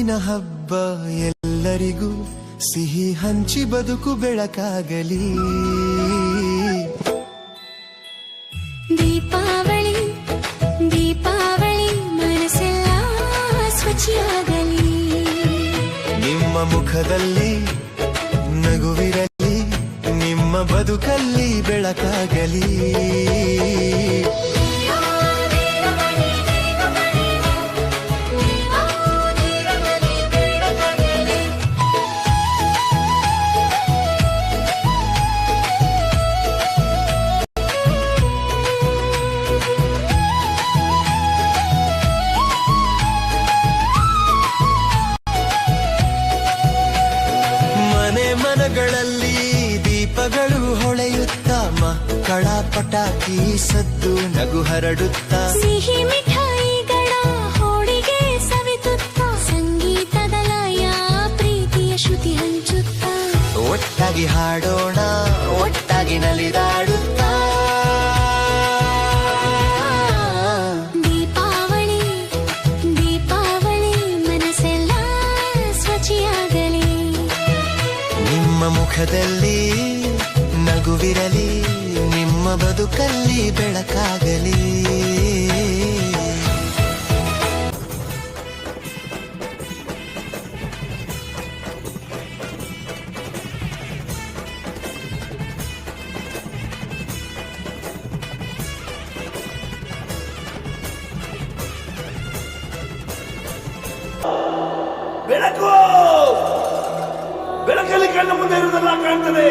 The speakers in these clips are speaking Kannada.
ಬೆಳಕಿನ ಹಬ್ಬ ಎಲ್ಲರಿಗೂ ಸಿಹಿ ಹಂಚಿ ಬದುಕು ಬೆಳಕಾಗಲಿ. ದೀಪಾವಳಿ ದೀಪಾವಳಿ ಮನಸ್ಸೆಲ್ಲ ಸ್ವಚ್ಛವಾಗಲಿ. ನಿಮ್ಮ ಮುಖದಲ್ಲಿ ನಗುವಿರಲಿ, ನಿಮ್ಮ ಬದುಕಲ್ಲಿ ಬೆಳಕಾಗಲಿ. ಮನಗಳಲ್ಲಿ ದೀಪಗಳು ಹೊಳೆಯುತ್ತ, ಮಕ್ಕಳ ಪಟಾಕಿ ಸದ್ದು ನಗು ಹರಡುತ್ತ, ಸಿಹಿ ಮಿಠಾಯಿಗಳ ಹೋಳಿಗೆ ಸವಿತುತ್ತ, ಸಂಗೀತದ ಲಯ ಪ್ರೀತಿಯ ಶ್ರುತಿ ಹಂಚುತ್ತ, ಒಟ್ಟಾಗಿ ಹಾಡೋಣ ಒಟ್ಟಾಗಿ ನಲಿದಾಡುತ್ತ. ದೀಪಾವಳಿ ದೀಪಾವಳಿ ಮನಸ್ಸೆಲ್ಲ ಸ್ವಚ್ಛವಾಗಲಿ. ನಿಮ್ಮ ಮುಖದಲ್ಲಿ ನಗುವಿರಲಿ, ನಿಮ್ಮ ಬದುಕಲ್ಲಿ ಬೆಳಕಾಗಲಿ. ಬೆಳಕು ಬೆಳಕಲ್ಲಿ ಕಣ್ಣು ಮುಂದೆ ಇರುವುದೆಲ್ಲ ಕಾಣ್ತದೆ,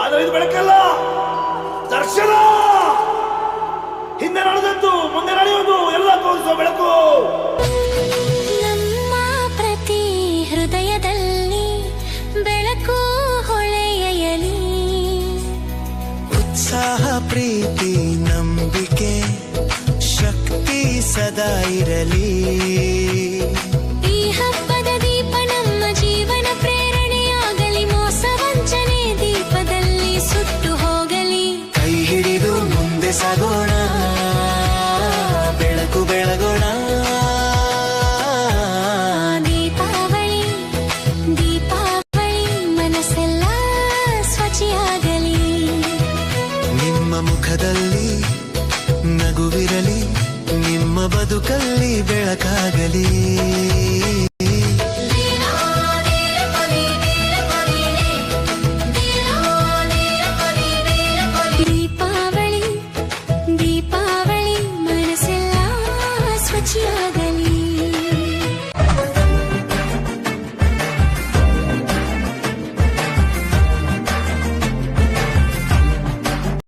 ಆದರೆ ಇದು ಬೆಳಕಲ್ಲ, ದರ್ಶನ. ಹಿಂದೆ ನಡೆದದ್ದು ಮುಂದೆ ನಡೆಯುವುದು ಎಲ್ಲ ತೋರಿಸುವ ಬೆಳಕು. ನಮ್ಮ ಪ್ರತಿ ಹೃದಯದಲ್ಲಿ ಬೆಳಕು ಹೊಳೆಯಲಿ. ಉತ್ಸಾಹ ಪ್ರೀತಿ ನಂಬಿಕೆ ಶಕ್ತಿ ಸದಾ ಇರಲಿ. ಈ ಹಬ್ಬದ ದೀಪ ನಮ್ಮ ಜೀವನ ಪ್ರೇರಣೆಯಾಗಲಿ. ಮೋಸ ವಂಚನೆ ದೀಪದಲ್ಲಿ ಸುಟ್ಟು ಹೋಗಲಿ. ಕೈ ಹಿಡಿದು ಮುಂದೆ ಸಾಗೋಣ, ಬೆಳಕು ಬೆಳಗೋಣ. ದೀಪಾವಳಿ ದೀಪಾವಳಿ ಮನಸ್ಸೆಲ್ಲ ಸ್ವಚ್ಛವಾಗಲಿ. ನಿಮ್ಮ ಮುಖದಲ್ಲಿ ನಗುವಿರಲಿ, ನಿಮ್ಮ ಬದುಕಲ್ಲಿ ಬೆಳಕಾಗಲಿ. ದೀಪಾವಳಿ ದೀಪಾವಳಿ ಮನಸ್ಸೆಲ್ಲ ಸ್ವಚ್ಛವಾಗಲಿ.